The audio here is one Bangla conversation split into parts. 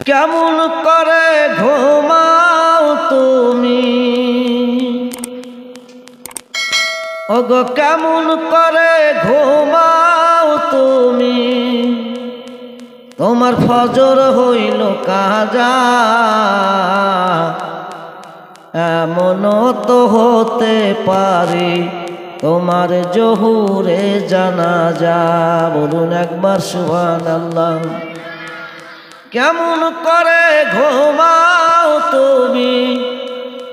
কেমন করে ঘুমাও তুমি, ওগো কেমন করে ঘুমাও তুমি, তোমার ফজর হইল কাজা, এমন তো হতে পারে তোমার জহুরে জানাজা। বলুন একবার সুবহানাল্লাহ। কেমন করে ঘুমাও তুমি,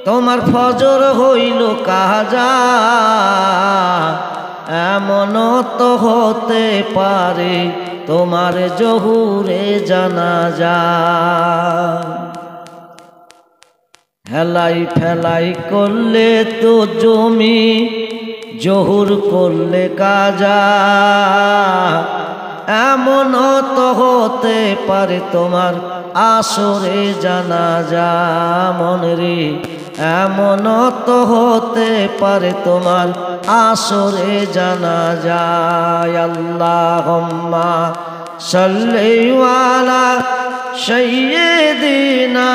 তোমার ফজর হইল কাজা, এমন তো হতে পারে তোমার জহুরে জানাজা। হেলাই ফেলাই করলে তো জমি, জহুর করলে কাজা, এমন তো হতে পারে তোমার আসরে জানাজা। মন রে এমন তো হতে পারে তোমার আসরে জানাজা। আল্লাহুম্মা সাল্লি আলা সাইয়্যিদিনা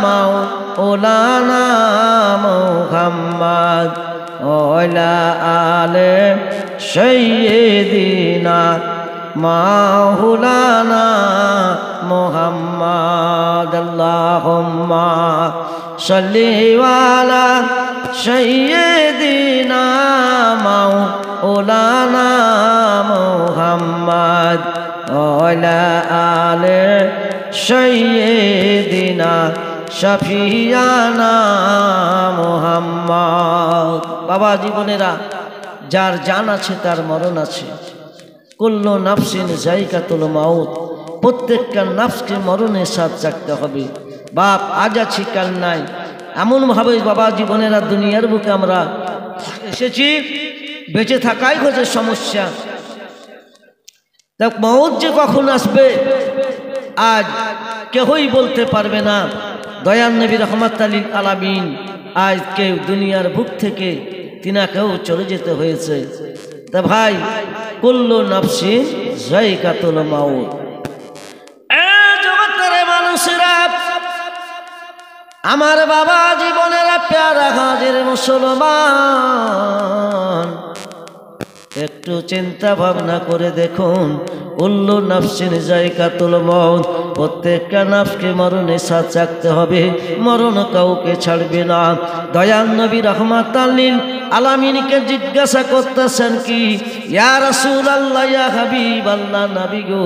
মাওলানা মুহাম্মদ ওয়ালা আলে সাইয়্যিদিনা মাওলানা মুহাম্মদ। আল্লাহুম্মা সাল্লি আলা সাইয়্যিদিনা মাওলানা মুহাম্মদ ওয়ালা আলে সাইয়্যিদিনা শাফিয়ানা মুহাম্মদ। বাবা জীবনেরা, যার জান আছে তার মরণ আছে। কুল্লু নাফসিন যায়কাতুল মাউত, প্রত্যেকটা নাফসকে মরণের সাথে চাকতে হবে। বাপ আজ আছি কাল নাই, এমনভাবে বাবা জীবনেরা দুনিয়ার বুকে আমরা এসেছি, বেঁচে থাকাই হচ্ছে সমস্যা। দেখ মউত যে কখন আসবে আজ কেউই বলতে পারবে না। দয়ার নবী রহমাতুল লিল আলামিন আজ কেউ দুনিয়ার বুক থেকে তিনাকেও চলে যেতে হয়েছে। তা ভাই কুল্লু নাফসিন যায়কাতুল মাউত। জগতের মানুষেরা, আমার বাবা জীবনেরা, প্যারা হাজির মুসলমান, একটু চিন্তা ভাবনা করে দেখুন। কুল্লু নাফসিন যায়কাতুল মাউত, প্রত্যেকটা নাফসকে মরণের সাথে চাকতে হবে, মরণ কাউকে ছাড়বে না। দয়াল নবী রাহমাতুল লিল আলামিনকে জিজ্ঞাসা করতেছেন কি, ইয়া রাসূলুল্লাহ, ইয়া হাবিবাল্লাহ, নবী গো,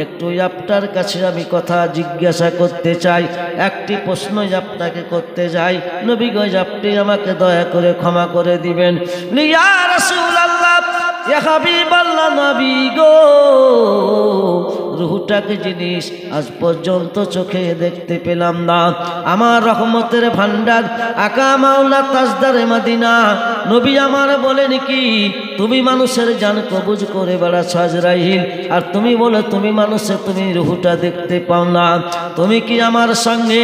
একটু আপনার কাছে আমি কথা জিজ্ঞাসা করতে চাই, একটি প্রশ্ন আপনাকে করতে যাই। নবী গো, আপনি আমাকে দয়া করে ক্ষমা করে দিবেন। ইয়া রাসূলুল্লাহ, ইয়া হাবিবাল্লাহ, নবী গো, রূহটাকে জিনিস আজ পর্যন্ত চোখে দেখতে পেলাম না। আমার রহমতের ভান্ডার আকা মাওলা তাজদারে মদিনা নবী আমার বলেন কি, তুমি মানুষের জান কবজ করে বেড়াচ্ছ আজরাইল, আর তুমি বলে তুমি মানুষের তুমি রূহটা দেখতে পাও না। তুমি কি আমার সঙ্গে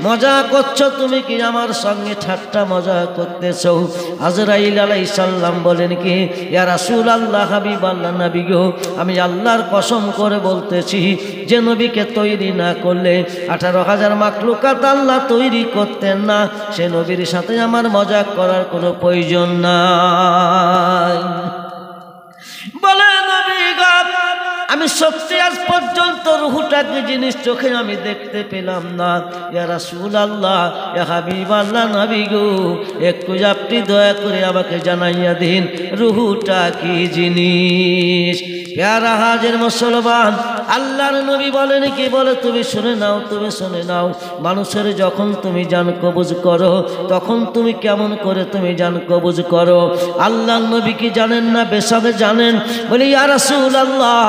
মজা করছো? তুমি কি আমার সঙ্গে ঠাট্টা মজা করতেছো? আজরাইল আলাইহিস সালাম বলেন কি, ইয়া রাসূলুল্লাহ, হাবিবাল্লাহ, নবী গো, আমি আল্লাহর কসম করে বলতেছি, যে নবীকে তৈরি না করলে 18,000 মাখলুকাত আল্লাহ তৈরি করতেন না। সে নবীর সাথে আমার মজাক করার কোনো প্রয়োজন নাই। বলে নবী গো, আমি সত্যি আজ পর্যন্ত রূহটাকে জিনিস চোখে আমি দেখতে পেলাম না। ইয়া রাসূলুল্লাহ, ইয়া হাবিবাল্লাহ, নবী গো, একটু আপনি দয়া করে আমাকে জানাইয়া দিন রূহটা কি জিনিস। প্যারা হাজির মুসলমান, আল্লাহর নবী বলেন কি, বলে তুমি শুনে নাও, তুমি শুনে নাও। মানুষের যখন তুমি জান কবজ করো, তখন তুমি কেমন করে তুমি জান কবজ করো? আল্লাহর নবী কি জানেন না? বেশক জানেন। বলি ইয়া রাসূলুল্লাহ,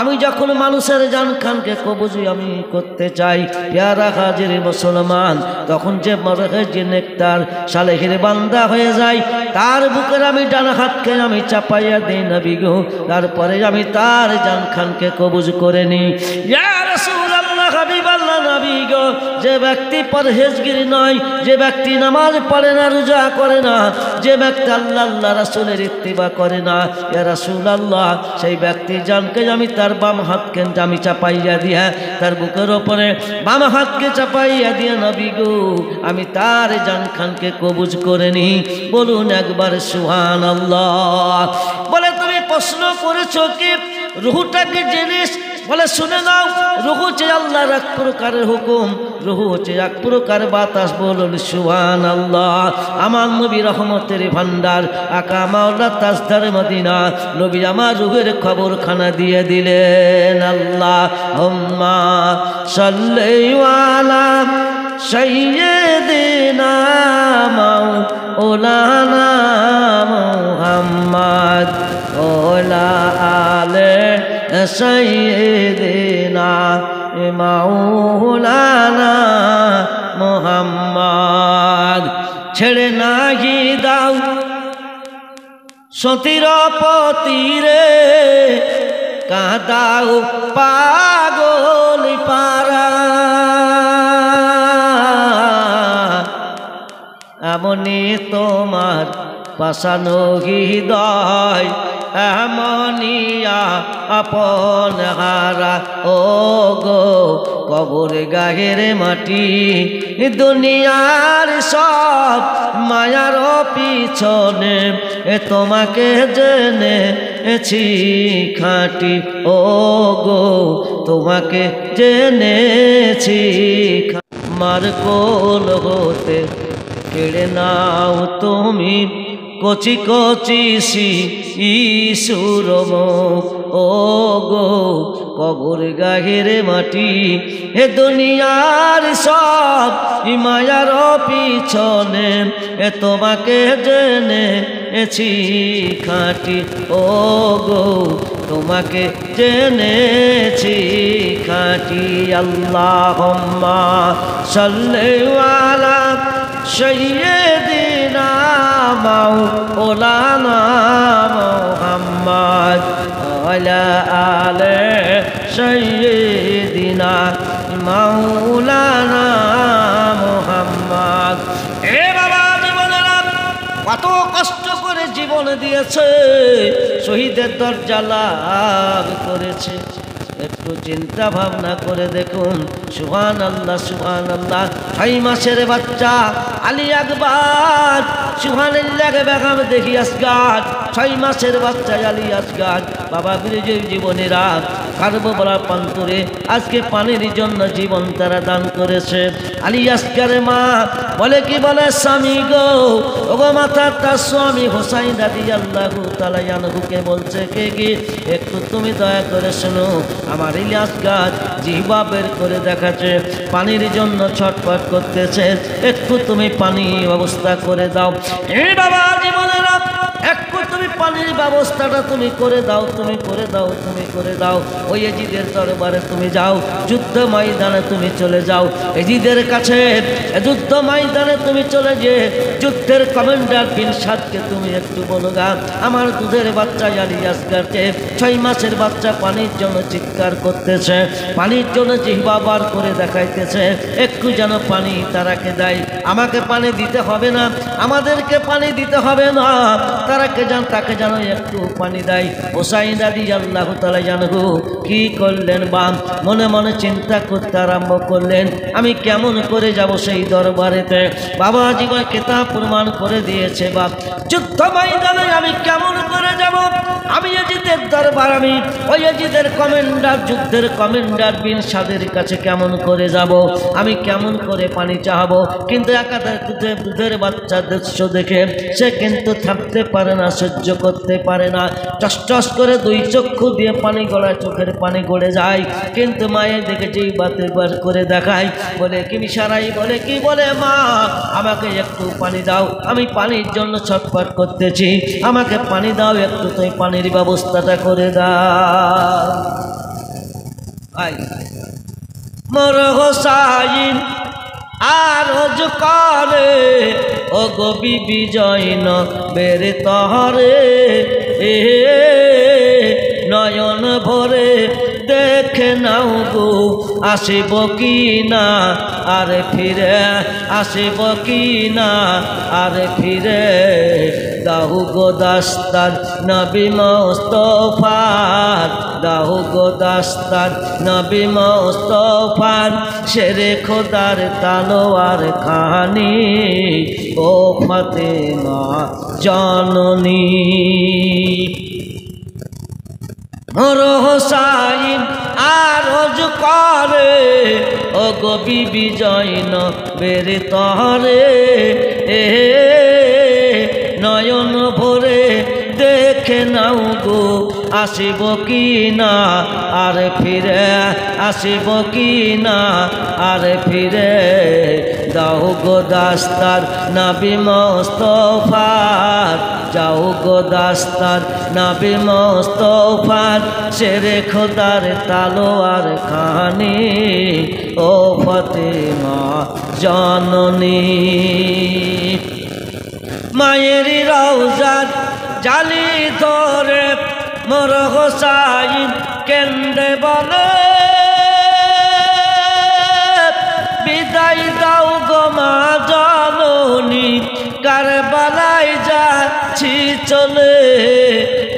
আমি যখন মানুষের জান খানকে কবজ আমি করতে চাই, প্যারা হাজির মুসলমান, তখন যে মরহে যে নেকটার সালেহের বান্দা হয়ে যায়, তার বুকের আমি ডান হাতকে আমি চাপাইয়া দিই নবী গো, তারপরে আমি তার জান খানকে কবজ করে নি। ইয়া রাসূলুল্লাহ, হাবিবাল্লাহ, নবী গো, যে ব্যক্তি পরহেজগিরি নয়, যে ব্যক্তি নামাজ পড়ে না, রোজা করে না, যে ব্যক্তি আল্লাহ রাসূলের ইত্তিবা করে না, ইয়া রাসূলুল্লাহ, সেই ব্যক্তি জানকে আমি তার বাম হাতকে আমি চাপাইয়া দিয়া, তার বুকের ওপরে বাম হাতকে চাপাইয়া দিয়া নবী গো আমি তার জান খানকে কবুজ করে নি। বলুন একবার সুবহানাল্লাহ। বলে তুমি প্রশ্ন করেছো কি রুহটা কি জিনিস? বলে শুনে নাও, রুহ হচ্ছে আল্লাহর এক প্রকারের হুকুম, রুহ হচ্ছে এক প্রকার বাতাস। বলুন সুবহানাল্লাহ। আমার নবী রহমতের ভান্ডার আকা মাওলা তাজদার মদিনা, নবী আমার রুহের খবরখানা দিয়ে দিলেন। আল্লাহুম্মা সাল্লি আলা সাইয়্যিদিনা মাওলানা মুহাম্মদ ওয়ালা আলে সাইয়্যিদিনা মাওলানা মুহাম্মদ। ছেড়ে নাহি দাও সতীর পতিরে, কাঁদাও পাগল পারা, এমনি তোমার পাশানো হৃদয়, এমনিয়া আপন হারা। ও গো কবর গাহের মাটি, দুনিয়ার সব মায়ার পিছনে তোমাকে জেনেছি খাঁটি। ও গো তোমাকে জেনেছি, মার কোল হতে কেড়ে নাও তুমি কচি কচি শিশুর মুখ। ও গো কবর গাহের মাটি, হে দুনিয়ার সব মায়ার পিছনে তোমাকে জেনেছি খাঁটি। ও গো তোমাকে জেনেছি খাঁটি। আল্লাহুম্মা সাল্লি আলা সাইয়্যিদিনা মাওলানা মুহাম্মদ ওয়ালা আলে সাইয়্যিদিনা মাওলানা মুহাম্মদ। এ বাবা জীবনেরা কত কষ্ট করে জীবন দিয়েছে, শহীদের দরজা লাভ করেছে। একটু চিন্তা ভাবনা করে দেখুন। সুবহানাল্লাহ সুবহানাল্লাহ। 6 মাসের বাচ্চা আলী আকবর, সুবহানাল্লাহ বেগম দেখি আসগার, 6 মাসের বাচ্চা আলী আসগার। বাবা বিজয় জীবনেরা কারবালার প্রান্তরে আজকে পানির জন্য জীবন তারা দান করেছে। আলী আসগারের মা বলে কি বলে, স্বামী গো ওগো মাতা, তার স্বামী হোসাইন রাদিয়াল্লাহু তাআলা আনহুকে বলছে কে কি, একটু তুমি দয়া করে শোনো, আমার ইলিয়াস গাছ জিহ্বা বের করে দেখাচ্ছে, পানির জন্য ছটফট করতেছে, একটু তুমি পানি ব্যবস্থা করে দাও। এ বাবা জীবনেরা একটু তুমি পানির ব্যবস্থাটা তুমি করে দাও, তুমি করে দাও, তুমি করে দাও। ওই এজিদের দরবারে তুমি যাও, যুদ্ধ ময়দানে তুমি চলে যাও, এজিদের কাছে যুদ্ধ ময়দানে তুমি চলে যে যুদ্ধের কমান্ডার বিন সাদকে তুমি একটু বলো গা, আমার দুধের বাচ্চা আলী আসগারকে 6 মাসের বাচ্চা পানির জন্য চিৎকার করতেছে, পানির জন্য জিহ্বা বার করে দেখাইতেছে, একটু যেন পানি তারাকে দেয়। আমাকে পানি দিতে হবে না, আমাদেরকে পানি দিতে হবে না, তারাকে জান তাকে যেন একটু পানি দেয়। হোসাইন রাদিয়াল্লাহু তাআলা জানহু কি করলেন, বাম মনে মনে চিন্তা করতে আরম্ভ করলেন, আমি কেমন করে যাব সেই দরবারেতে। বাবা জীবন কিতাব প্রমাণ করে দিয়েছে, বাপ যুদ্ধ ময়দানে আমি কেমন করে যাব, আমি এজিদের দরবার, আমি ওই এজিদের কমান্ডার, যুদ্ধের কমান্ডার বিন সাদের কাছে কেমন করে যাব, আমি কেমন করে পানি চাহাবো। কিন্তু একাধারে দুধের বাচ্চা দৃশ্য দেখে সে কিন্তু থাকতে পারে না, সহ্য করতে পারে না, টস টস করে 2 চক্ষু দিয়ে পানি গড়ায়, চোখের পানি গড়ে যায়। কিন্তু মায়ের দিকে যেই বাতে বার করে দেখায়, বলে কি মিশারাই, বলে কি বলে, মা আমাকে একটু পানি দাও, আমি পানির জন্য ছটফট করতেছি, আমাকে পানি দাও, একটু তুমি পানির ব্যবস্থাটা করে দাও। মোর হোসাইন আরজ করে, ও গো বিবি জয়নবের তহরে, নয়ন ভরে দেখে দেখে নাও গো আসিব কি না আর ফিরে আসিব কি না আর ফিরে দাও গো দাস্তার নবী মুস্তাফার দাও গো দাস্তার নবী মুস্তাফার শেরে খোদার তালোয়ার খানি ও ফাতেমা জননী মোর হোসাইন আরজ করে ও গো বিবি জয়নবের তরে নয়ন ভরে দেখে নাও গো আসিব কি না আর ফিরে আসিব কি না আর ফিরে দাও গো দাস্তার নবী মুস্তাফার যাও গো দাস্তার নবী মুস্তাফার শেরে খোদার তালোয়ার খানি ও ফাতেমা জননী মায়ের রওজার জালি ধরে মোর হোসাইন কেন্দ্রে বলে বিদায় দাও গো মা জননী কারবালায় যাচ্ছি চলে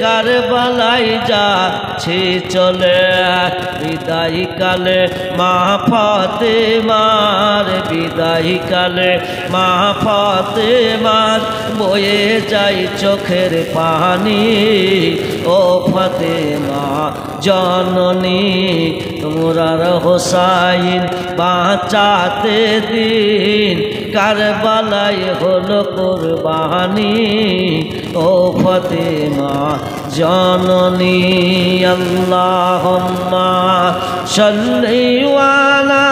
কারবালায় যাচ্ছি চলে বিদায় কালে মা ফাতেমার বিদায় কালে মা ফাতেমার বয়ে যাই চোখের পানি ও ফাতেমা জননী তোমরার হোসাইন বাঁচাতে দিন কারবালায় হলো কুরবানি ও ফাতেমা জননী আল্লাহুম্মা সাল্লি আলা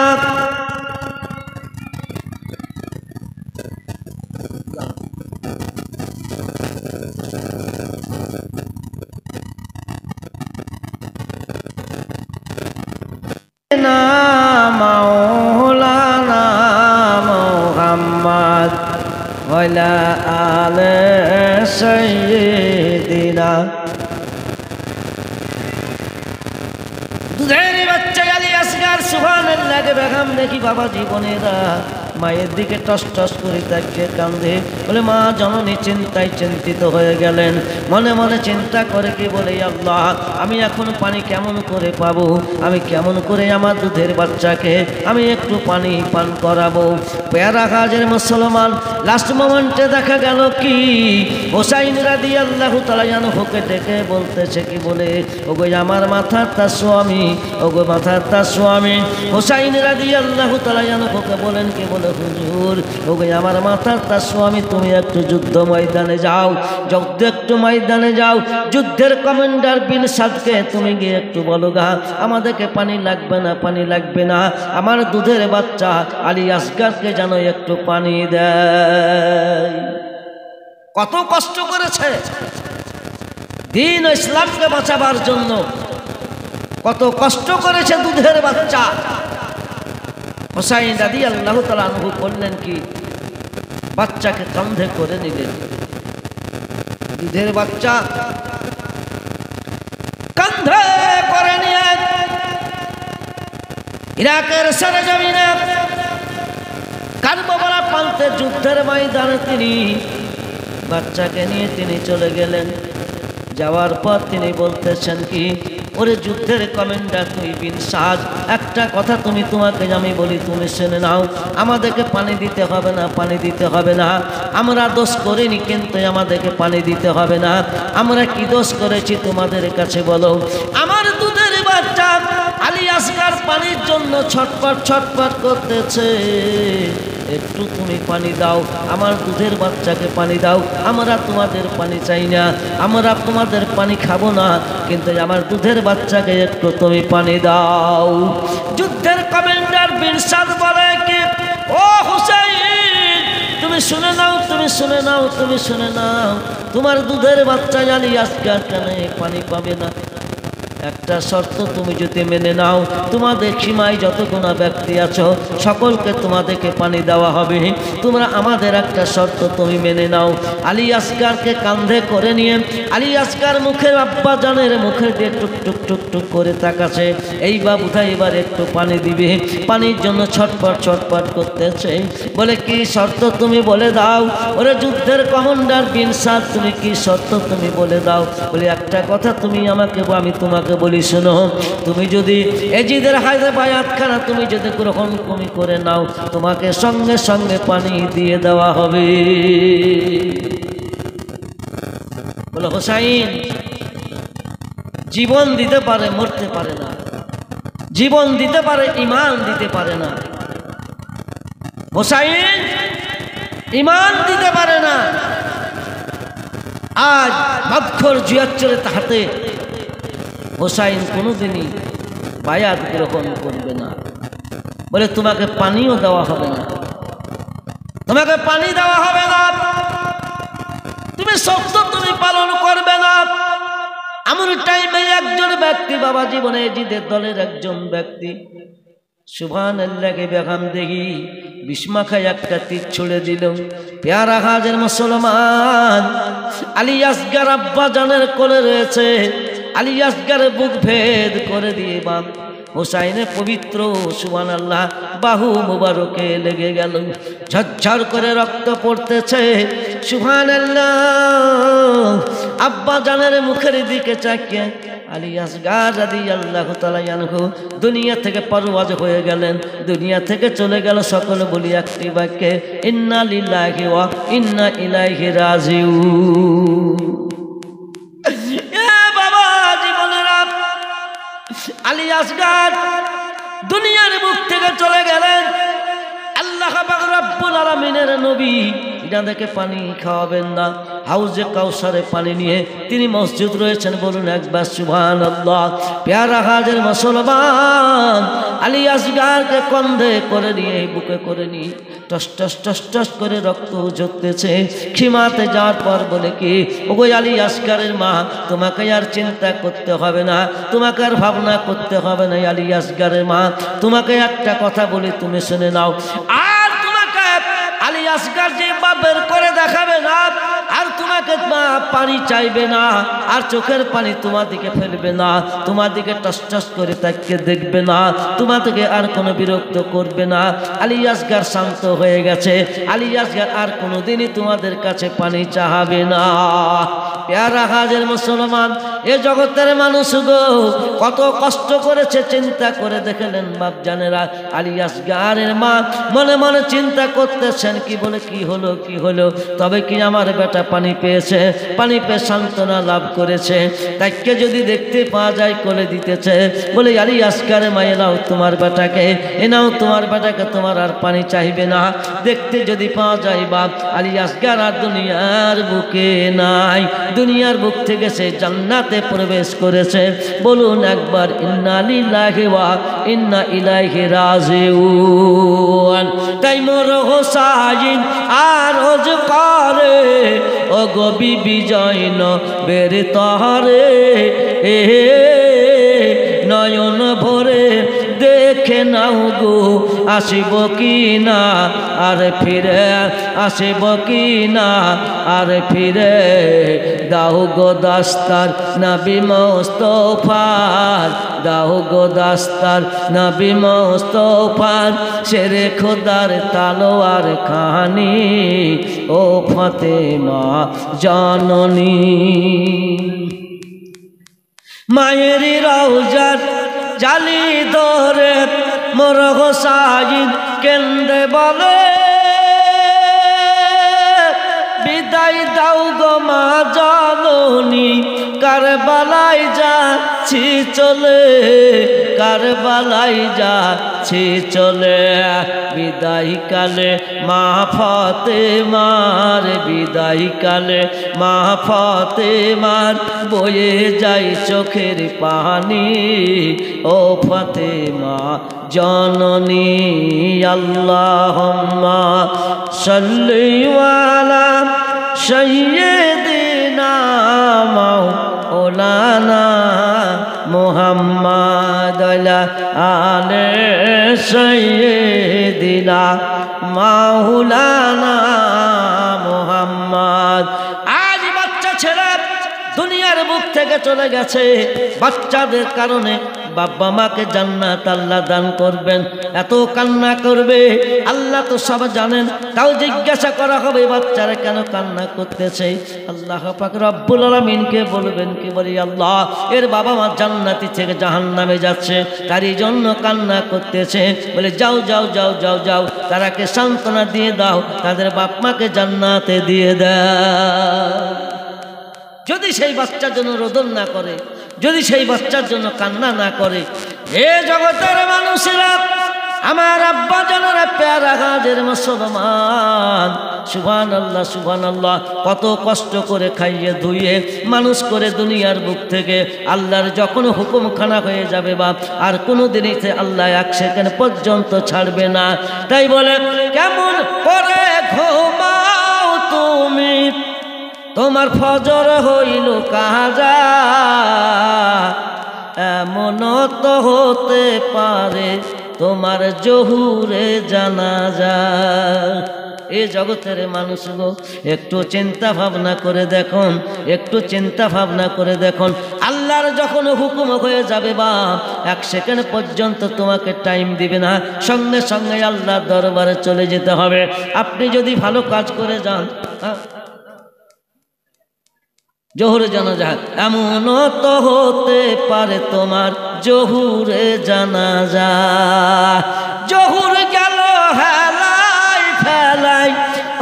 মাওলানা মুহাম্মদ ওয়ালা আলে সাইয়্যিদিনা দুধের বাচ্চা আলী আসগার সুবহানাল্লাহ বেগম দেখি বাবা জীবনেরা মায়ের দিকে টস টস করে তাকিয়ে কান্দে বলে মা জননী চিন্তায় চিন্তিত হয়ে গেলেন মনে মনে চিন্তা করে কি বলে আল্লাহ আমি এখন পানি কেমন করে পাবো আমি কেমন করে আমার দুধের বাচ্চাকে আমি একটু পানি পান করাবো পেয়ারা কাজের মুসলমান লাস্ট মোমেন্টে দেখা গেল কি হোসাইন রাদিয়াল্লাহু তাআলা আনহুকে ডেকে বলতেছে কি বলে ওগো আমার মাথার তার স্বামী ওগো মাথার তার স্বামী হোসাইন রাদিয়াল্লাহু তাআলা আনহুকে বলেন কি বলে হুজুর ওগো আমার মাথার তার স্বামী তুমি একটু যুদ্ধ ময়দানে যাও যুদ্ধ একটু ময়দানে যাও যুদ্ধের কমান্ডার বিন সাদকে তুমি গিয়ে একটু বলো গা আমাদেরকে পানি লাগবে না আমার দুধের বাচ্চা আলী আসগারকে যেন একটু পানি দেয় কত কষ্ট করেছে দিন ইসলামকে বাঁচাবার জন্য কত কষ্ট করেছে দুধের বাচ্চা হোসাইন রাদিয়াল্লাহু তাআলা আনহু করলেন কি বাচ্চাকে কাঁধে করে নিলেন দুধের বাচ্চা কাঁধে করে নিয়ে ইরাকের সরজমিনে কারবালা প্রান্তে যুদ্ধের ময়দানে তিনি বাচ্চাকে নিয়ে তিনি চলে গেলেন যাওয়ার পর তিনি বলতেছেন কি ওরে যুদ্ধের কমান্ডার তুই বিন সাদ একটা কথা তোমাকে আমি বলি তুমি শুনে নাও আমাদেরকে পানি দিতে হবে না আমরা দোষ করিনি কিন্তু আমাদেরকে পানি দিতে হবে না আমরা কি দোষ করেছি তোমাদের কাছে বলো আমার দুধের বাচ্চা আলী আসগার পানির জন্য ছটফট করতেছে একটু তুমি পানি দাও আমার দুধের বাচ্চাকে পানি দাও আমরা তোমাদের পানি চাই না আমরা তোমাদের পানি খাবো না কিন্তু আমার দুধের বাচ্চাকে একটু তুমি পানি দাও যুদ্ধের কমান্ডার বিন সাদ বলে কি ও হুসাইন তুমি শুনে নাও তোমার দুধের বাচ্চা আলী আসগার কেন পানি পাবে না একটা শর্ত তুমি যদি মেনে নাও, তোমাদের সীমায় যতগুলো ব্যক্তি আছো সকলকে তোমাদেরকে পানি দেওয়া হবে। তোমরা আমাদের একটা শর্ত তুমি মেনে নাও। আলী আসগারকে কাঁধে করে নিয়ে আলী আসগার মুখের আব্বা জানের মুখে দিয়ে টুক টুক টুক টুক করে তাকাছে। এই বাবুটা এবার একটু পানি দিবে, পানির জন্য ছটপট ছটপট করতেছে। বলে কি শর্ত তুমি বলে দাও। ওরে যুদ্ধের কমান্ডার বিন সাদ, তুমি কি শর্ত তুমি বলে দাও। বলে একটা কথা তুমি আমাকে, আমি তোমাকে বলি শোনো, তুমি যদি এজিদের হায়দে বায়াতখানা তুমি যদি গ্রহণ তুমি করে নাও, তোমাকে সঙ্গে সঙ্গে পানি দিয়ে দেওয়া হবে। বলে হোসাইন জীবন দিতে পারে, মরতে পারে না। জীবন দিতে পারে, ইমান দিতে পারে না। হোসাইন ইমান দিতে পারে না। আজ মাদখর জিয়াচ্চরের হাতে হোসাইন কোনোদিনই বায়াত গ্রহণ করবে না। বলে তোমাকে পানিও দেওয়া হবে না, তোমাকে পানি দেওয়া হবে না, তুমি শর্ত তুমি পালন করবে না। এমন টাইমে একজন ব্যক্তি বাবা জীবনে জিদের দলের একজন ব্যক্তি সুবহানাল্লাহকে বেগাম দেখি বিস্মাখায় একটা তীর ছুড়ে দিল। পেয়ারা হাজের মুসলমান, আলী আসগার আব্বা জানের কোলে রয়েছে। আলী আসগারের বুক ভেদ করে দিয়ে বাম হোসাইনের পবিত্র সুবহানাল্লাহ বাহু মুবারকে লেগে গেল। ঝরঝর করে রক্ত পড়তেছে। সুবহানাল্লাহ আব্বা জানের মুখের দিকে চাকিয়ে আলী আসগার রাদিয়াল্লাহু তাআলা আনহু দুনিয়া থেকে পরওয়াজ হয়ে গেলেন, দুনিয়া থেকে চলে গেল। সকল বলি একটি বাক্যে ইন্না লিল্লাহি ওয়া ইন্না ইলাইহি রাজিউন। বাবা জীবনেরা আলী আসগার দুনিয়ার মুখ থেকে চলে গেলেন। আল্লাহ পাক রব্বুল আলামিনের নবী ইনাদেরকে পানি খাওয়াবেন না, হাউজে কাউসারে পানি নিয়ে তিনি মসজিদ রয়েছেন, বলুন একবার সুবহানাল্লাহ। পেয়ারা হাজের মুসলমান আলী আসগারকে কন্ধে করে নিয়ে বুকে করে নিয়ে টস টস টস টস করে রক্ত ঝরতেছে। খিমাতে যাওয়ার পর বলে কি ওগো আলী আসগারের মা, তোমাকে আর চিন্তা করতে হবে না, তোমাকে আর ভাবনা করতে হবে না। আলী আসগারের মা, তোমাকে একটা কথা বলি, তুমি শুনে নাও। আর তোমাকে আলী আসগার যে বের করে দেখাবে না, আর তোমাকে পানি চাইবে না, আর চোখের পানি তোমার দিকে ফেলবে না, তোমার দিকে টস টস করে তাকে দেখবে না, তোমাদেরকে আর কোনো বিরক্ত করবে না। আলী আসগার শান্ত হয়ে গেছে। আলী আসগার আর কোনোদিনই তোমাদের কাছে পানি চাহাবে না। পেয়ারা হাজের মুসলমান, এ জগতের মানুষ গো কত কষ্ট করেছে চিন্তা করে দেখলেন বাপজানেরা। আলী আসগারের মা মনে মনে চিন্তা করতেছেন কি বলে কি হলো কি হলো, তবে কি আমার বেটা পানি পেয়েছে, পানি পেয়ে সান্ত্বনা লাভ করেছে, তাকে যদি দেখতে পাওয়া যায় কোলে দিতেছে। বলে আলী আসগারের মা, এনাও তোমার বেটাকে, এনাও তোমার বেটাকে, তোমার আর পানি চাইবে না। দেখতে যদি পাওয়া যায় বাপ আলী আসগার আর দুনিয়ার বুকে নাই, দুনিয়ার বুক থেকে সে জান্নাতে প্রবেশ করেছে। বলুন একবার ইন্না লিল্লাহি ওয়া ইন্না ইলাইহি রাজিউন। তাই মোর হোসাইন আর ওজ করে ও গো বিবি জয়নবের তহরে, নয়ন ভরে দেখে নাও গো আসিব কি না, আর ফিরে আসিব কি না, আর ফিরে দাও গো দাস্তার নবী মুস্তাফার, দাও গো দাস্তার নবী মুস্তাফার, শেরে খোদার তালোয়ার খানি ও ফাতেমা জননী। মায়ের রওজার জালি ধরে মোর হোসাইন কেন্দ্রে বলে, বিদায় দাও গো মা জননী, কারবালায় যাচ্ছি চলে, কারবালায় যাচ্ছি চলে। বিদায় কালে মা ফাতেমার, বিদায় কালে মা ফাতেমার, বয়ে যাই চোখের পানি ও ফাতেমা জননী। আল্লাহুম্মা সাল্লি আলা সাইয়্যিদিনা মাওলানা মুহাম্মদ। সাইয়্যিদিনা মাওলানা মুহাম্মদ। আজ বাচ্চা ছেলে দুনিয়ার বুক থেকে চলে গেছে, বাচ্চাদের কারণে বাবা মাকে জান্নাত আল্লাহ দান করবেন। এত কান্না করবে, আল্লাহ তো সব জানেন, তাও জিজ্ঞাসা করা হবে বাচ্চারা কেন কান্না করতেছে। আল্লাহ পাক রব্বুল আলামিনকে বলবেন কি, বলি আল্লাহ এর বাবা মা জান্নাতি থেকে জাহান্নামে যাচ্ছে, তারই জন্য কান্না করতেছে। বলে যাও যাও যাও যাও যাও, তারাকে সান্ত্বনা দিয়ে দাও, তাদের বাপ মাকে জান্নাতে দিয়ে দাও। যদি সেই বাচ্চার জন্য রোদন না করে, যদি সেই বাচ্চার জন্য কান্না না করে, এ জগতের মানুষেরা, আমার আব্বা জানারা প্যারা গাজের মুসলমান, সুবহানাল্লাহ সুবহানাল্লাহ, কত কষ্ট করে খাইয়ে ধুইয়ে মানুষ করে দুনিয়ার বুক থেকে আল্লাহর যখন হুকুম খানা হয়ে যাবে বাপ, আর কোনোদিনই আল্লাহ এক সেকেন্ড পর্যন্ত ছাড়বে না। তাই বলে কেমন করে ঘুমাও তুমি, তোমার ফজর হইল কাজা, এমন তো হতে পারে তোমার জহুরে জানাজা। এ জগতের মানুষ গো, একটু চিন্তা ভাবনা করে দেখুন, একটু চিন্তা ভাবনা করে দেখুন, আল্লাহর যখন হুকুম হয়ে যাবে বাপ, এক সেকেন্ড পর্যন্ত তোমাকে টাইম দিবে না, সঙ্গে সঙ্গে আল্লাহর দরবারে চলে যেতে হবে। আপনি যদি ভালো কাজ করে যান, জহুরে জানাজা, এমন তো হতে পারে তোমার জহুরে জানাজা। জহুর গেল হেলাই ফেলাই,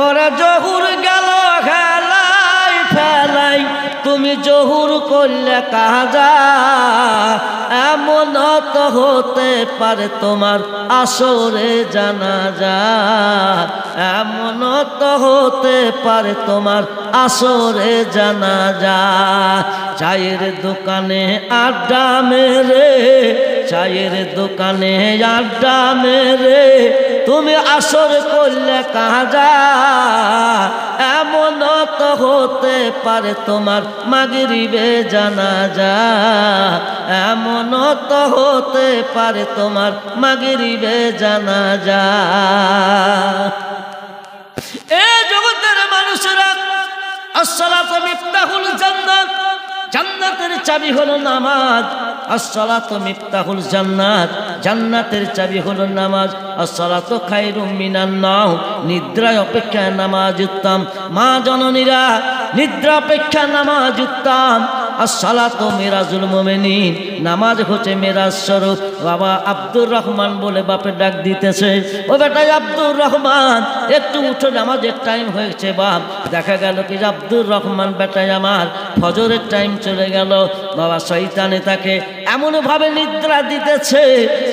ওরা জহুর গেল হেলাই ফেলাই, তুমি জহুর করলে কাজা, এমন তো হতে পারে তোমার আসরে জানাজা, এমন তো হতে পারে তোমার আসরে জানাজা। চায়ের দোকানে আড্ডা মেরে, চায়ের দোকানে আড্ডা মেরে তুমি আসর করলে কাজা, এমন তো হতে পারে তোমার মাগরিবে জানাজা, এমন তো হতে পারে তোমার মাগরিবে জানাজা। এ জগতের মানুষেরা, আসসালাতু মিফতাহুল জান্নাত, জান্নাতের চাবি হলো নামাজ। আসসালাতু মিফতাহুল জান্নাত, জান্নাতের চাবি হলো নামাজ। আসসালাতু খায়রুম মিনান নাওম, নিদ্রা অপেক্ষা নামাজ উত্তম। মা জননীরা, নিদ্রা অপেক্ষা নামাজ উত্তম। আসসালাতু মিরাজুল মুমিনিন, নামাজ হচ্ছে মিরাজ স্বরূপ। বাবা আব্দুর রহমান বলে বাপে ডাক দিতেছে, ও বেটা আব্দুর রহমান, একটু উঠো, নামাজের টাইম হয়েছে বাপ। দেখা গেল কি আব্দুর রহমান বেটাই আমার ফজরের টাইম চলে গেল। বাবা শয়তানে তাকে এমনভাবে নিদ্রা দিতেছে,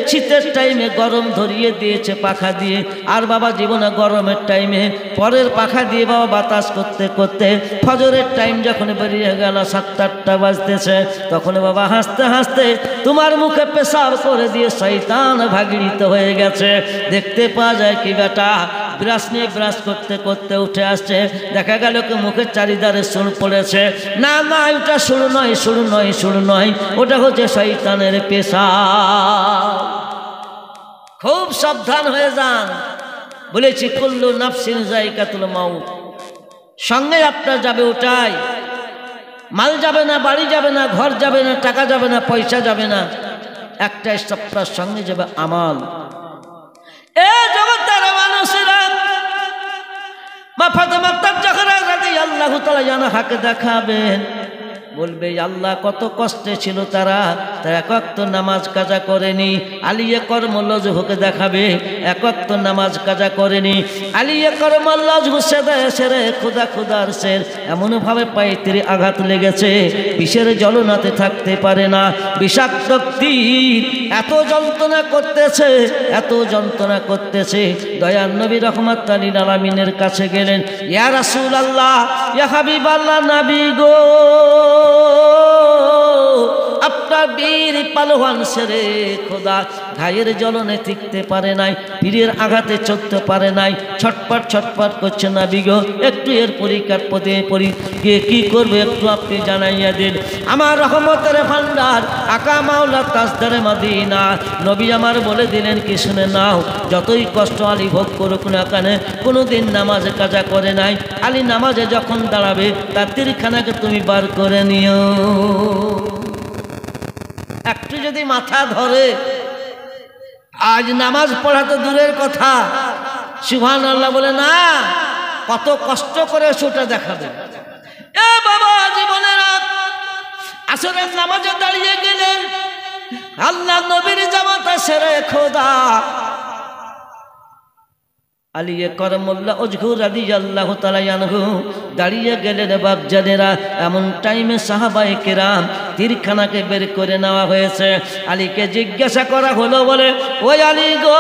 শীতের টাইমে গরম ধরিয়ে দিয়েছে পাখা দিয়ে, আর বাবা জীবনে গরমের টাইমে পরের পাখা দিয়ে বাবা বাতাস করতে করতে ফজরের টাইম যখন বেরিয়ে গেল 7-8টা বাজতেছে, তখন বাবা হাসতে হাসতে তোমার মুখে পেশাব করে দিয়ে শয়তান ভাগিত হয়ে গেছে। দেখতে পাওয়া যায় কি বেটা ব্রাশ নিয়ে ব্রাশ করতে করতে উঠে আসছে, দেখা গেল কি মুখের চারিধারে সুর পড়েছে। না না, ওটা সুর নয়, সুর নয়, সুর নয়, ওটা হচ্ছে শয়তানের পেশাব। খুব সাবধান হয়ে যান, বলেছি কুল্লু নাফসিন যায়কাতুল মাউত। সঙ্গে আপনার যাবে ওটাই, মাল যাবে না, বাড়ি যাবে না, ঘর যাবে না, টাকা যাবে না, পয়সা যাবে না, একটা সপ্তাহের সঙ্গে যাবে আমাল। এ জগতের মানুষেরা, মা ফাতেমা তাজ-জাহরা রাদিয়াল্লাহু তাআলা আনহাকে দেখাবেন, বলবে আল্লাহ কত কষ্টে ছিল তারা, এক ওয়াক্ত নামাজ কাজা করেনি। আলিয়ে করমল্লাজ হুকে দেখাবে, এক ওয়াক্ত নামাজ কাজা করেনি। আলিয়ে করমল্লাজ হুসেদে সেরে খুদা খুদার সের এমনভাবে পায়ে তীরে আঘাত লেগেছে, বিষের জ্বলনাতে থাকতে পারে না, বিষাক্ত তীর এত যন্ত্রণা করতেছে, এত যন্ত্রণা করতেছে। দয়ার নবী রাহমাতুল লিল আলামিনের কাছে গেলেন, ইয়া রাসূলুল্লাহ, ইয়া হাবিবাল্লাহ, নবী গো, একটা বীর পালোয়ান সেরে খোদা ঘায়ের জ্বলনে টিকতে পারে নাই, পীরের আঘাতে চলতে পারে নাই, ছটপট ছটপট করছে না বিগো, একটু এর পরীক্ষার পদে গিয়ে কি করবে একটু আপনি জানাইয়া দিন। আমার রহমতের ভান্ডার আকা মাওলা তাজদারে মদিনা নবী আমার বলে দিলেন কি শুনে নাও, যতই কষ্ট আলী ভোগ করুক না কেন কোনোদিন নামাজে কাজা করে নাই। আলী নামাজে যখন দাঁড়াবে তার তীরখানাকে তুমি বার করে নিও। একটু যদি মাথা ধরে, আজ নামাজ পড়া তো দূরের কথা, সুবহানাল্লাহ বলে না, কত কষ্ট করে সেটা দেখাবে। এ বাবা জীবনেরা আসরের নামাজে দাঁড়িয়ে গেলেন, আল্লাহ নবীর জামাতা সেরে খোদা আলী করমুল্লাহ ওজহুর রাদিয়াল্লাহু তাআলা আনহু দাঁড়িয়ে গেলেন। বাপজানেরা এমন টাইমে সাহাবায়ে কেরাম তীরখানাকে বের করে নেওয়া হয়েছে। আলীকে জিজ্ঞাসা করা হলো, বলে ওই আলী গো,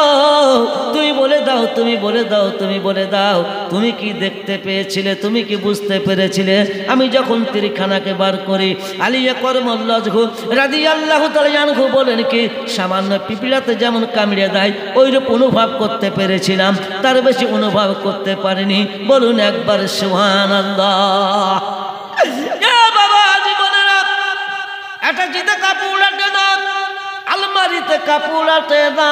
তুমি বলে দাও, তুমি বলে দাও, তুমি বলে দাও, তুমি কি দেখতে পেয়েছিলে, তুমি কি বুঝতে পেরেছিলে আমি যখন তীরখানাকে বার করি? আলী করমুল্লাহ ওজহু রাদিয়াল্লাহু তাআলা আনহু বলেন কি, সামান্য পিঁপড়াতে যেমন কামড়ে দেয় ওইরূপ অনুভব করতে পেরেছিলাম, তার বেশি অনুভব করতে পারিনি। বলুন একবার সুবহানাল্লাহ। বাবা জীবনেরা এটা জিতে কাপড় আটে না, আলমারিতে কাপড় আটে না,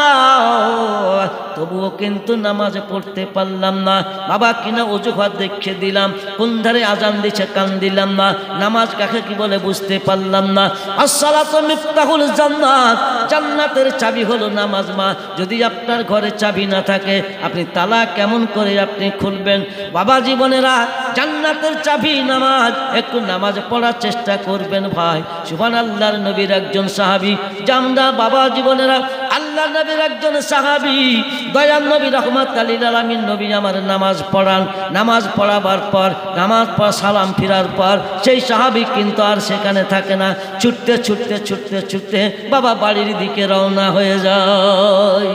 তবুও কিন্তু নামাজ পড়তে পারলাম না। বাবা কিনা অজুহাত দেখিয়ে দিলাম, কোন ধারে আজান দিছে কান দিলাম না, নামাজ কাকে কি বলে বুঝতে পারলাম না। আসসালাতু মিফতাহুল জান্নাত, জান্নাতের চাবি হলো নামাজ। মা যদি আপনার ঘরে চাবি না থাকে আপনি তালা কেমন করে আপনি খুলবেন? বাবা জীবনেরা জান্নাতের চাবি নামাজ, একটু নামাজ পড়ার চেষ্টা করবেন ভাই। সুবহানাল্লাহর নবীর একজন সাহাবী জামদা, বাবা জীবনেরা আল্লাহ নবীর একজন সাহাবী দয়াল নবী রাহমাতুল লিল আলামিন নবী আমার নামাজ পড়ান। নামাজ পড়াবার পর, নামাজ পড়া সালাম ফিরার পর সেই সাহাবী কিন্তু আর সেখানে থাকে না, ছুটতে ছুটতে ছুটতে ছুটতে বাবা বাড়ির দিকে রওনা হয়ে যায়।